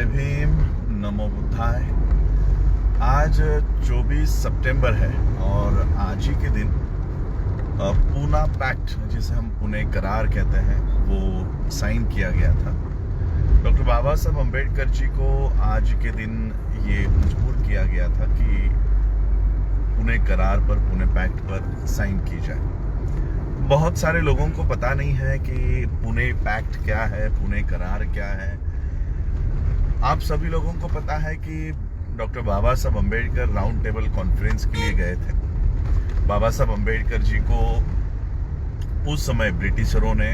जय भीम, नमो बुद्धाय। आज 24 सितंबर है और आज ही के दिन पूना पैक्ट, जिसे हम पुणे करार कहते हैं, वो साइन किया गया था। डॉक्टर बाबा साहब अम्बेडकर जी को आज के दिन ये मजबूर किया गया था कि पुणे करार पर, पुणे पैक्ट पर साइन की जाए। बहुत सारे लोगों को पता नहीं है कि पुणे पैक्ट क्या है, पुणे करार क्या है। आप सभी लोगों को पता है कि डॉक्टर बाबा Saheb Ambedkar round table conference के लिए गए थे। बाबा साहब अम्बेडकर जी को उस समय ब्रिटिशरों ने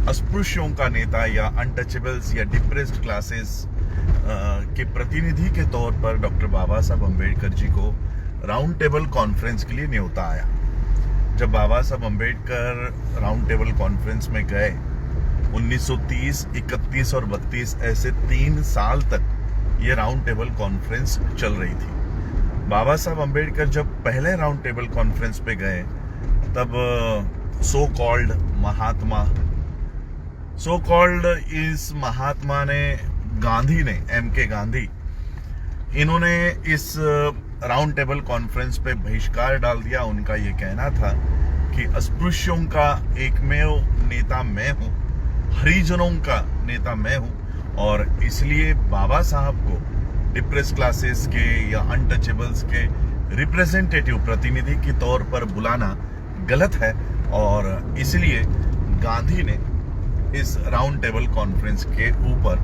अस्पृश्यों का नेता या अनटचेबल्स या डिप्रेस्ड क्लासेस के प्रतिनिधि के तौर पर डॉक्टर बाबा साहब अम्बेडकर जी को राउंड टेबल कॉन्फ्रेंस के लिए न्योता आया। जब बाबा Saheb Ambedkar round table conference में गए, 1930, 31 और 32 ऐसे 3 साल तक ये राउंड टेबल कॉन्फ्रेंस चल रही थी। बाबा साहब अम्बेडकर जब पहले राउंड टेबल कॉन्फ्रेंस पे गए, तब सो कॉल्ड इस महात्मा ने, गांधी ने, MK गांधी, इन्होंने इस राउंड टेबल कॉन्फ्रेंस पे बहिष्कार डाल दिया। उनका ये कहना था कि अस्पृश्यों का एकमेव नेता मैं हूं, हरिजनों का नेता मैं हूं, और इसलिए बाबा साहब को डिप्रेस क्लासेस के या अनटचेबल्स के रिप्रेजेंटेटिव, प्रतिनिधि के तौर पर बुलाना गलत है, और इसलिए गांधी ने इस राउंड टेबल कॉन्फ्रेंस के ऊपर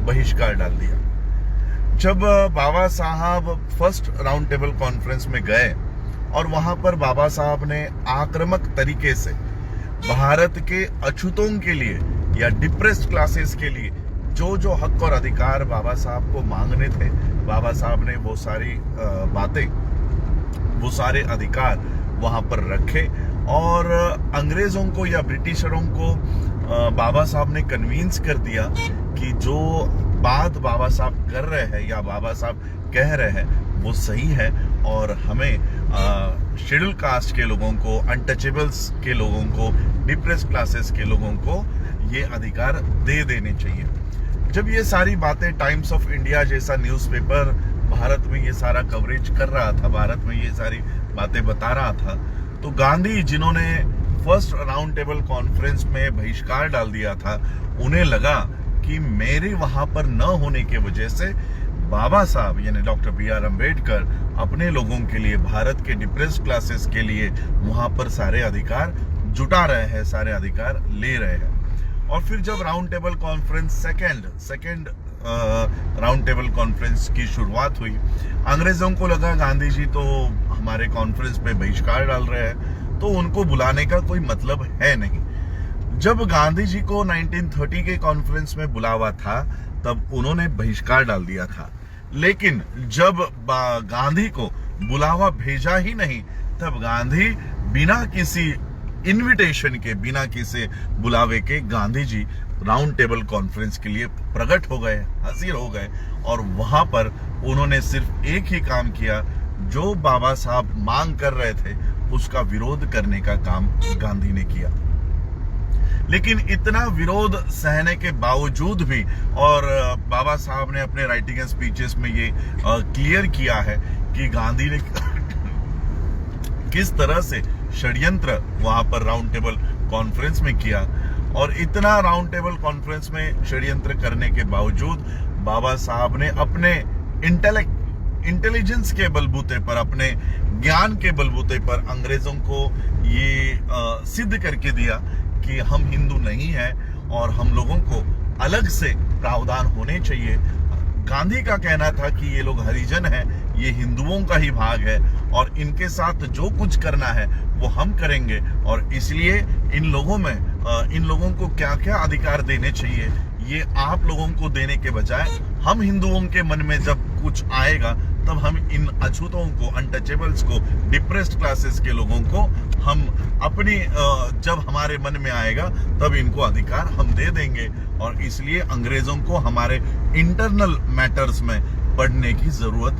बहिष्कार डाल दिया। जब बाबा साहब फर्स्ट राउंड टेबल कॉन्फ्रेंस में गए और वहां पर बाबा साहब ने आक्रामक तरीके से भारत के अछूतों के लिए या डिप्रेस्ड क्लासेस के लिए जो जो हक और अधिकार बाबा साहब को मांगने थे, बाबा साहब ने वो सारी बातें, वो सारे अधिकार वहां पर रखे, और अंग्रेजों को या ब्रिटिशरों को बाबा साहब ने कन्विंस कर दिया कि जो बात बाबा साहब कर रहे हैं या बाबा साहब कह रहे हैं वो सही है, और हमें शेड्यूल कास्ट के लोगों को, अनटचेबल्स के लोगों को, डिप्रेस क्लासेस के लोगों को ये अधिकार दे देने चाहिए। जब ये सारी बातें टाइम्स ऑफ इंडिया जैसा न्यूज़पेपर भारत में ये सारा कवरेज कर रहा था, भारत में ये सारी बातें बता रहा था, तो गांधी, जिन्होंने फर्स्ट राउंड टेबल कॉन्फ्रेंस में बहिष्कार डाल दिया था, उन्हें लगा कि मेरे वहां पर न होने की वजह से बाबा साहब यानी डॉक्टर BR अम्बेडकर अपने लोगों के लिए, भारत के डिप्रेस्ड क्लासेस के लिए वहां पर सारे अधिकार जुटा रहे हैं, सारे अधिकार ले रहे हैं। और फिर जब round table conference second round table conference की शुरुआत हुई, अंग्रेजों को लगा गांधी जी तो हमारे कॉन्फ्रेंस पे बहिष्कार डाल रहे हैं, तो उनको बुलाने का कोई मतलब है नहीं। जब गांधी जी को 1930 के कॉन्फ्रेंस में बुलावा था, तब उन्होंने बहिष्कार डाल दिया था। लेकिन जब गांधी को बुलावा भेजा ही नहीं, तब गांधी बिना किसी इनविटेशन के, बिना किसी बुलावे के, Gandhi ji round table conference के लिए प्रकट हो गए, हाजिर हो गए, और वहां पर उन्होंने सिर्फ एक ही काम किया, जो बाबा साहब मांग कर रहे थे उसका विरोध करने का काम गांधी ने किया। लेकिन इतना विरोध सहने के बावजूद भी, और बाबा साहब ने अपने राइटिंग एंड स्पीचेस में ये क्लियर किया है कि गांधी ने किस तरह से षड्यंत्र वहां पर राउंड टेबल कॉन्फ्रेंस में किया, और इतना राउंड टेबल कॉन्फ्रेंस में षड्यंत्र करने के बावजूद बाबा साहब ने अपने इंटेलिजेंस के बलबूते पर, अपने ज्ञान के बलबूते पर अंग्रेजों को ये सिद्ध करके दिया कि हम हिंदू नहीं हैं और हम लोगों को अलग से प्रावधान होने चाहिए। गांधी का कहना था कि ये लोग हरिजन हैं, ये हिंदुओं का ही भाग है, और इनके साथ जो कुछ करना है वो हम करेंगे, और इसलिए इन लोगों को क्या क्या अधिकार देने चाहिए, ये आप लोगों को देने के बजाय हम हिंदुओं के मन में जब कुछ आएगा, तब हम इन अछूतों को, अनटचेबल्स को, डिप्रेस्ड क्लासेस के लोगों को हम अपनी, जब हमारे मन में आएगा तब इनको अधिकार हम दे देंगे, और इसलिए अंग्रेजों को हमारे इंटरनल मैटर्स में पढ़ने की जरूरत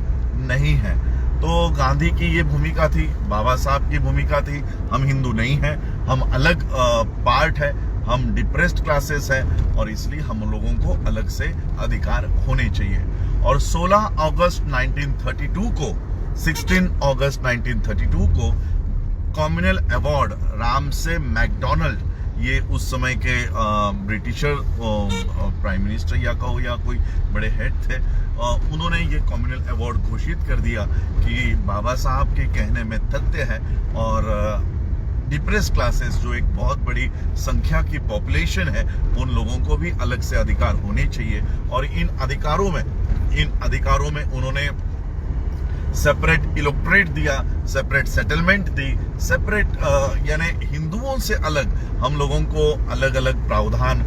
नहीं है। तो गांधी की ये भूमिका थी, बाबा साहब की भूमिका थी, हम हिंदू नहीं हैं, हम अलग पार्ट है, हम डिप्रेस्ड क्लासेस हैं और इसलिए हम लोगों को अलग से अधिकार होने चाहिए। और 16 अगस्त 1932 को 16 अगस्त 1932 को कॉम्युनल अवार्ड रामसे मैकडोनाल्ड, ये उस समय के ब्रिटिशर प्राइम मिनिस्टर या कहो या कोई बड़े हेड थे, उन्होंने ये कॉम्युनल अवार्ड घोषित कर दिया कि बाबा साहब के कहने में तथ्य है और डिप्रेस क्लासेस जो एक बहुत बड़ी संख्या की पॉपुलेशन है, उन लोगों को भी अलग से अधिकार होने चाहिए। और इन अधिकारों में उन्होंने सेपरेट इलेक्टोरेट दिया, सेपरेट सेटलमेंट दी, सेपरेट यानी हिंदुओं से अलग हम लोगों को अलग अलग प्रावधान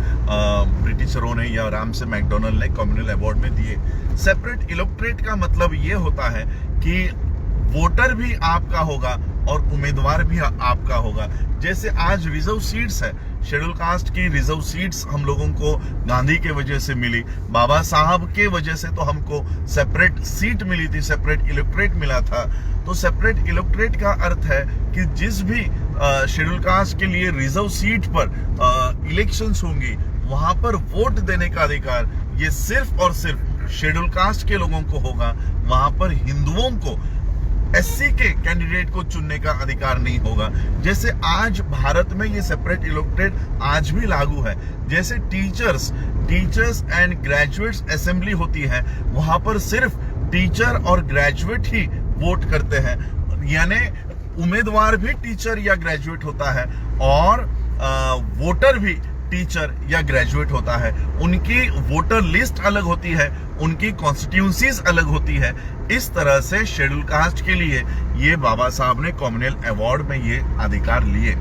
ब्रिटिशरों ने या रामसे मैकडोनाल्ड ने कम्युनल अवार्ड में दिए। सेपरेट इलेक्टोरेट का मतलब ये होता है कि वोटर भी आपका होगा और उम्मीदवार भी आपका होगा। जैसे आज रिजर्व सीट्स है, शेड्यूल कास्ट की रिजर्व सीट्स हम लोगों को गांधी के वजह से मिली, बाबा साहब के वजह से तो हमको सेपरेट सीट मिली थी, सेपरेट इलेक्टोरेट मिला था। तो सेपरेट इलेक्टोरेट का अर्थ है कि जिस भी शेड्यूल कास्ट के लिए रिजर्व सीट पर इलेक्शंस होंगी, वहां पर वोट देने का अधिकार ये सिर्फ और सिर्फ शेड्यूल कास्ट के लोगों को होगा। वहां पर हिंदुओं को, एससी के कैंडिडेट को चुनने का अधिकार नहीं होगा। जैसे आज भारत में ये सेपरेट इलेक्टोरेट आज भी लागू है। जैसे टीचर्स एंड ग्रेजुएट्स असेंबली होती है, वहां पर सिर्फ टीचर और ग्रेजुएट ही वोट करते हैं, यानी उम्मीदवार भी टीचर या ग्रेजुएट होता है और वोटर भी टीचर या ग्रेजुएट होता है। उनकी वोटर लिस्ट अलग होती है, उनकी कॉन्स्टिट्यूंसीज अलग होती है। इस तरह से शेड्यूल कास्ट के लिए ये बाबा साहब ने कम्युनल अवार्ड में ये अधिकार लिए।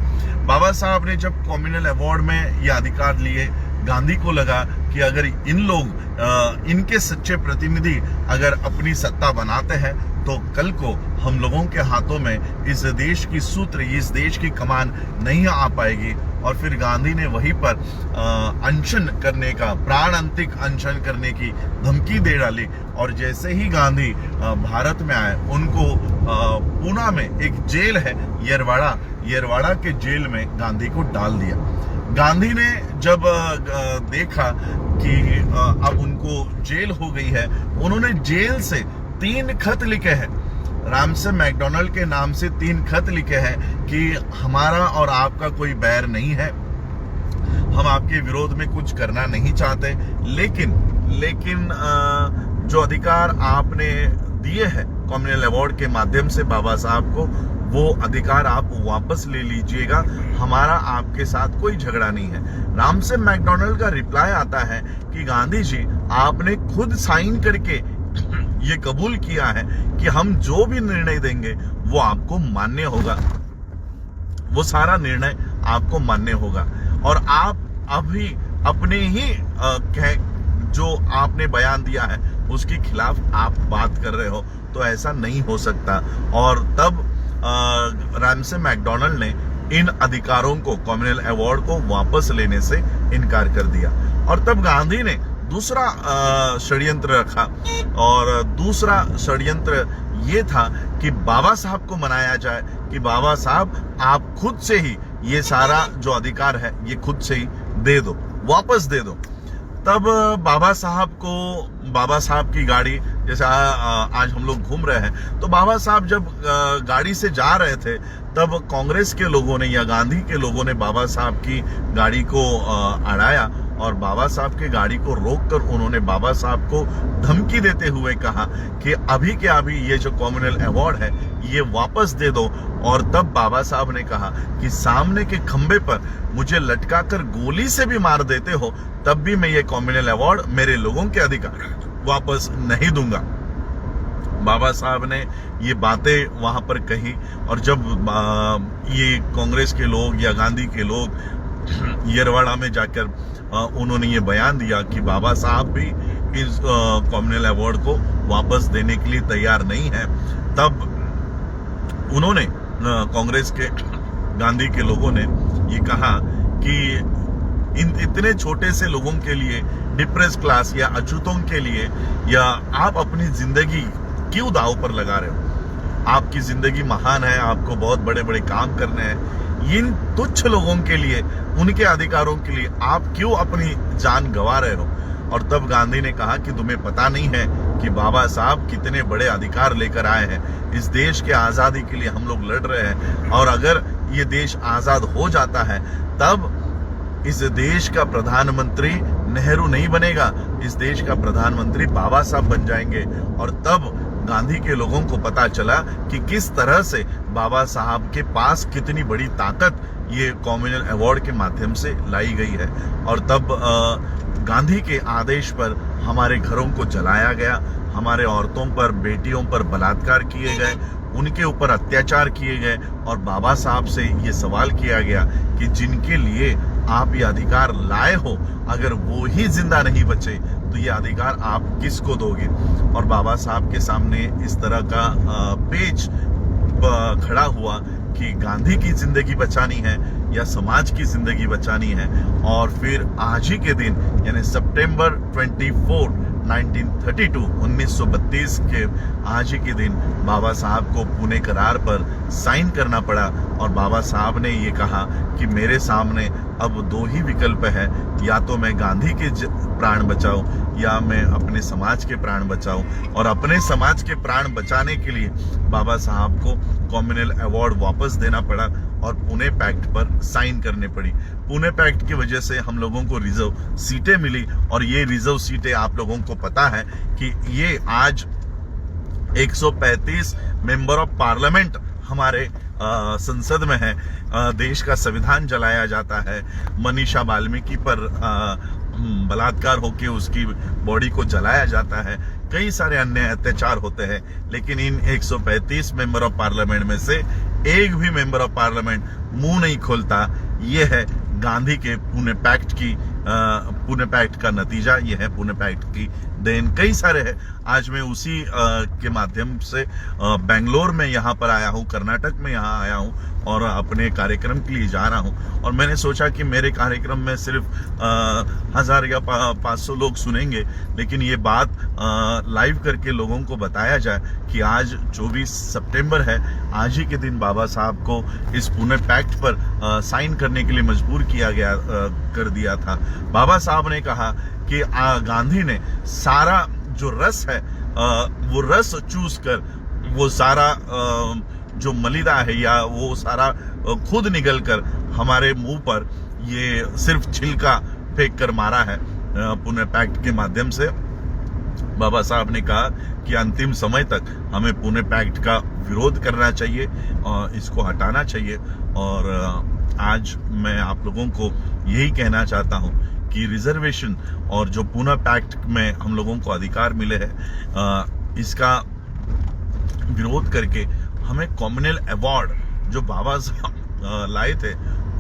बाबा साहब ने जब कम्युनल अवार्ड में ये अधिकार लिए, गांधी को लगा कि अगर इनके सच्चे प्रतिनिधि अगर अपनी सत्ता बनाते हैं तो कल को हम लोगों के हाथों में इस देश की सूत्र, इस देश की कमान नहीं आ पाएगी। और फिर गांधी ने वहीं पर अनशन करने का, प्राणांतिक अनशन करने की धमकी दे डाली। और जैसे ही गांधी भारत में आए, उनको पूना में एक जेल है येरवाड़ा के जेल में गांधी को डाल दिया। गांधी ने जब देखा कि अब उनको जेल हो गई है, उन्होंने जेल से 3 खत लिखे हैं, रामसे मैकडोनाल्ड के नाम से 3 खत लिखे हैं कि हमारा और आपका कोई बैर नहीं है, हम आपके विरोध में कुछ करना नहीं चाहते, लेकिन जो अधिकार आपने दिए हैं कम्युनल अवार्ड के माध्यम से बाबा साहब को, वो अधिकार आप वापस ले लीजिएगा, हमारा आपके साथ कोई झगड़ा नहीं है। रामसे मैकडोनाल्ड का रिप्लाई आता है कि गांधी जी, आपने खुद साइन करके ये कबूल किया है कि हम जो भी निर्णय देंगे वो आपको मान्य होगा, वो सारा निर्णय आपको मान्य होगा। और आप अभी अपने ही जो आपने बयान दिया है उसके खिलाफ आप बात कर रहे हो, तो ऐसा नहीं हो सकता। और तब रामसे मैकडोनाल्ड ने इन अधिकारों को, कम्युनल अवार्ड को वापस लेने से इनकार कर दिया। और तब गांधी ने दूसरा षड्यंत्र रखा, और दूसरा षड्यंत्र ये था कि बाबा साहब को मनाया जाए कि बाबा साहब, आप खुद से ही ये सारा जो अधिकार है ये खुद से ही दे दो, वापस दे दो। तब बाबा साहब की गाड़ी, जैसे आज हम लोग घूम रहे हैं, तो बाबा साहब जब गाड़ी से जा रहे थे, तब कांग्रेस के लोगों ने या गांधी के लोगों ने बाबा साहब की गाड़ी को अड़ाया और बाबा साहब की गाड़ी को रोककर उन्होंने बाबा साहब को धमकी देते हुए कहा कि अभी के अभी ये जो कम्युनल अवार्ड है ये वापस दे दो। और तब बाबा साहब ने कहा कि सामने के खंबे पर मुझे लटकाकर गोली से भी मार देते हो, तब भी मैं ये कम्युनल अवार्ड, मेरे लोगों के अधिकार वापस नहीं दूंगा। बाबा साहब ने ये बातें वहां पर कही। और जब ये कांग्रेस के लोग या गांधी के लोग येरवाड़ा में जाकर उन्होंने ये बयान दिया कि बाबा साहब भी इस कम्युनल अवार्ड को वापस देने के लिए तैयार नहीं है, तब उन्होंने, कांग्रेस के, गांधी के लोगों ने ये कहा कि इतने छोटे से लोगों के लिए, डिप्रेस क्लास या अछूतों के लिए, या आप अपनी जिंदगी क्यों दांव पर लगा रहे हो? आपकी जिंदगी महान है, आपको बहुत बड़े बड़े काम करने हैं, इन तुच्छ लोगों के लिए, उनके अधिकारों के लिए आप क्यों अपनी जान गंवा रहे हो? और तब गांधी ने कहा कि तुम्हें पता नहीं है कि बाबा साहब कितने बड़े अधिकार लेकर आए हैं। इस देश के आजादी के लिए हम लोग लड़ रहे हैं, और अगर ये देश आजाद हो जाता है तब इस देश का प्रधानमंत्री नेहरू नहीं बनेगा, इस देश का प्रधानमंत्री बाबा साहब बन जाएंगे। और तब गांधी के लोगों को पता चला कि किस तरह से बाबा साहब के पास कितनी बड़ी ताकत ये कॉमनवेल्थ अवार्ड के माध्यम से लाई गई है। और तब गांधी के आदेश पर हमारे घरों को जलाया गया, हमारे औरतों पर, बेटियों पर बलात्कार किए गए, उनके ऊपर अत्याचार किए गए, और बाबा साहब से ये सवाल किया गया कि जिनके लिए आप ये अधिकार लाए हो, अगर वो ही जिंदा नहीं बचे तो ये अधिकार आप किसको दोगे? और बाबा साहब के सामने इस तरह का पेच खड़ा हुआ कि गांधी की जिंदगी बचानी है या समाज की जिंदगी बचानी है। और फिर आज ही के दिन, यानी सितंबर 24, 1932 के आज ही के दिन बाबा साहब को पुणे करार पर साइन करना पड़ा। और बाबा साहब ने ये कहा कि मेरे सामने अब दो ही विकल्प है, या तो मैं गांधी के प्राण बचाऊं या मैं अपने समाज के प्राण बचाऊं। और अपने समाज के प्राण बचाने के लिए बाबा साहब को कॉमनवेल्थ अवार्ड वापस देना पड़ा और पुणे पैक्ट पर साइन करने पड़ी। पुणे पैक्ट की वजह से हम लोगों को रिजर्व सीटें मिली, और ये रिजर्व सीटें आप लोगों को पता है कि ये आज 135 मेंबर ऑफ पार्लियामेंट हमारे संसद में है। देश का संविधान जलाया जाता है, मनीषा वाल्मीकि पर बलात्कार होके उसकी बॉडी को जलाया जाता है, कई सारे अन्य अत्याचार होते हैं, लेकिन इन 135 मेंबर ऑफ पार्लियामेंट में से एक भी मेंबर ऑफ पार्लियामेंट मुंह नहीं खोलता। ये है गांधी के पुणे पैक्ट का नतीजा, ये है पुणे पैक्ट की देन। कई सारे है। आज मैं उसी के माध्यम से बेंगलोर में यहाँ पर आया हूँ, कर्नाटक में यहाँ आया हूँ और अपने कार्यक्रम के लिए जा रहा हूँ। और मैंने सोचा कि मेरे कार्यक्रम में सिर्फ 1000 या 500 लोग सुनेंगे, लेकिन ये बात लाइव करके लोगों को बताया जाए कि आज 24 सितंबर है, आज ही के दिन बाबा साहब को इस पुणे पैक्ट पर साइन करने के लिए मजबूर किया गया कर दिया था। बाबा साहब ने कहा कि गांधी ने सारा जो रस है वो रस चूस कर, वो सारा जो मलिदा है या वो सारा खुद निगल कर हमारे मुंह पर ये सिर्फ छिलका फेंक कर मारा है पुणे पैक्ट के माध्यम से। बाबा साहब ने कहा कि अंतिम समय तक हमें पुणे पैक्ट का विरोध करना चाहिए और इसको हटाना चाहिए। और आज मैं आप लोगों को यही कहना चाहता हूं कि रिजर्वेशन और जो पुणे पैक्ट में हम लोगों को अधिकार मिले हैं, इसका विरोध करके हमें कॉमनवेल्थ अवार्ड जो बाबा साहब लाए थे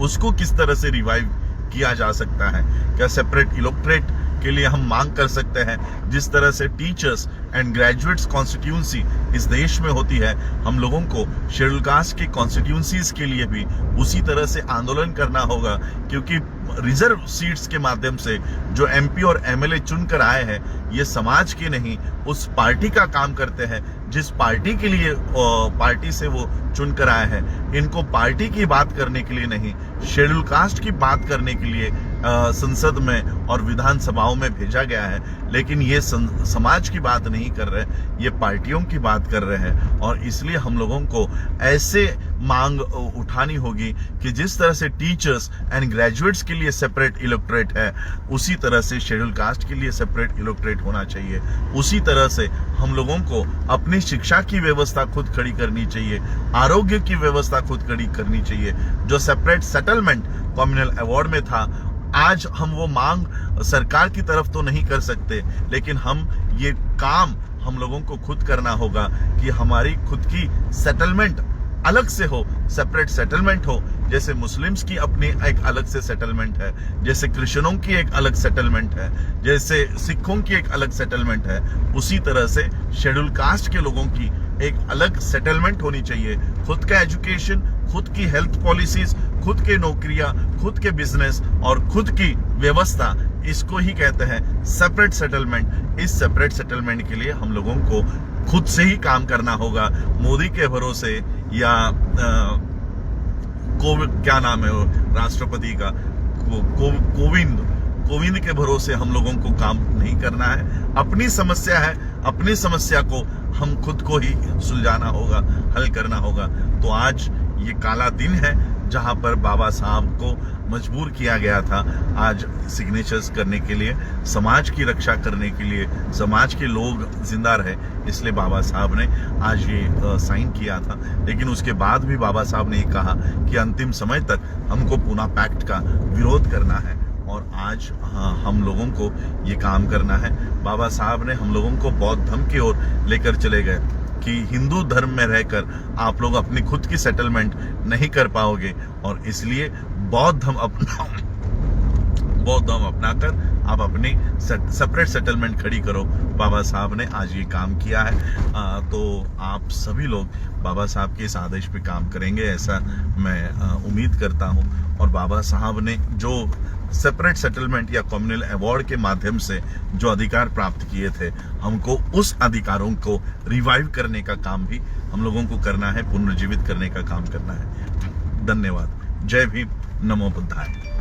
उसको किस तरह से रिवाइव किया जा सकता है। क्या सेपरेट इलेक्टोरेट के लिए हम मांग कर सकते हैं? जिस तरह से टीचर्स एंड ग्रेजुएट्स कॉन्स्टिट्यूंसी इस देश में होती है, हम लोगों को शेड्यूल कास्ट की कॉन्स्टिट्यूंसीज के लिए भी उसी तरह से आंदोलन करना होगा, क्योंकि रिजर्व सीट्स के माध्यम से जो एमपी और एमएलए चुनकर आए हैं ये समाज के नहीं, उस पार्टी का काम करते हैं जिस पार्टी के लिए पार्टी से वो चुनकर आए हैं। इनको पार्टी की बात करने के लिए नहीं, शेड्यूल कास्ट की बात करने के लिए संसद में और विधानसभाओं में भेजा गया है। लेकिन ये समाज की बात नहीं कर रहे, ये पार्टियों की बात कर रहे हैं। और इसलिए हम लोगों को ऐसे मांग उठानी होगी कि जिस तरह से टीचर्स एंड ग्रेजुएट्स के लिए सेपरेट इलेक्टोरेट है, उसी तरह से शेड्यूल कास्ट के लिए सेपरेट इलेक्टोरेट होना चाहिए। उसी तरह से हम लोगों को अपनी शिक्षा की व्यवस्था खुद खड़ी करनी चाहिए, आरोग्य की व्यवस्था खुद खड़ी करनी चाहिए। जो सेपरेट सेटलमेंट कॉमनवेल्थ अवार्ड में था, आज हम वो मांग सरकार की तरफ तो नहीं कर सकते, लेकिन हम ये काम हम लोगों को खुद करना होगा कि हमारी खुद की सेटलमेंट अलग से हो, सेपरेट सेटलमेंट हो। जैसे मुस्लिम्स की अपनी एक अलग से सेटलमेंट है, जैसे क्रिश्चियनों की एक अलग सेटलमेंट है, जैसे सिखों की एक अलग सेटलमेंट है, उसी तरह से शेड्यूल कास्ट के लोगों की एक अलग सेटलमेंट होनी चाहिए। खुद का एजुकेशन, खुद की हेल्थ पॉलिसीज, खुद के नौकरियां, खुद के बिजनेस और खुद की व्यवस्था, इसको ही कहते हैं सेपरेट सेटलमेंट। इस सेपरेट सेटलमेंट के लिए हम लोगों को खुद से ही काम करना होगा। मोदी के भरोसे या क्या नाम है वो राष्ट्रपति का, कोविंद के भरोसे हम लोगों को काम नहीं करना है। अपनी समस्या है, अपनी समस्या को हम खुद को ही सुलझाना होगा, हल करना होगा। तो आज ये काला दिन है जहां पर बाबा साहब को मजबूर किया गया था आज सिग्नेचर्स करने के लिए, समाज की रक्षा करने के लिए, समाज के लोग जिंदा रहे, इसलिए बाबा साहब ने आज ये साइन किया था। लेकिन उसके बाद भी बाबा साहब ने ये कहा कि अंतिम समय तक हमको पूना पैक्ट का विरोध करना है और आज हम लोगों को ये काम करना है। बाबा साहब ने हम लोगों को बौद्ध धर्म की ओर लेकर चले गए कि हिंदू धर्म में रहकर आप लोग अपनी खुद की सेटलमेंट नहीं कर पाओगे और इसलिए बौद्ध धर्म अपनाकर आप अपनी सेपरेट सेटलमेंट खड़ी करो। बाबा साहब ने आज ये काम किया है। तो आप सभी लोग बाबा साहब के इस आदेश पे काम करेंगे ऐसा मैं उम्मीद करता हूँ। और बाबा साहब ने जो सेपरेट सेटलमेंट या कम्युनल अवार्ड के माध्यम से जो अधिकार प्राप्त किए थे, हमको उस अधिकारों को रिवाइव करने का काम भी हम लोगों को करना है, पुनर्जीवित करने का काम करना है। धन्यवाद। जय भीम, नमो बुद्धाय।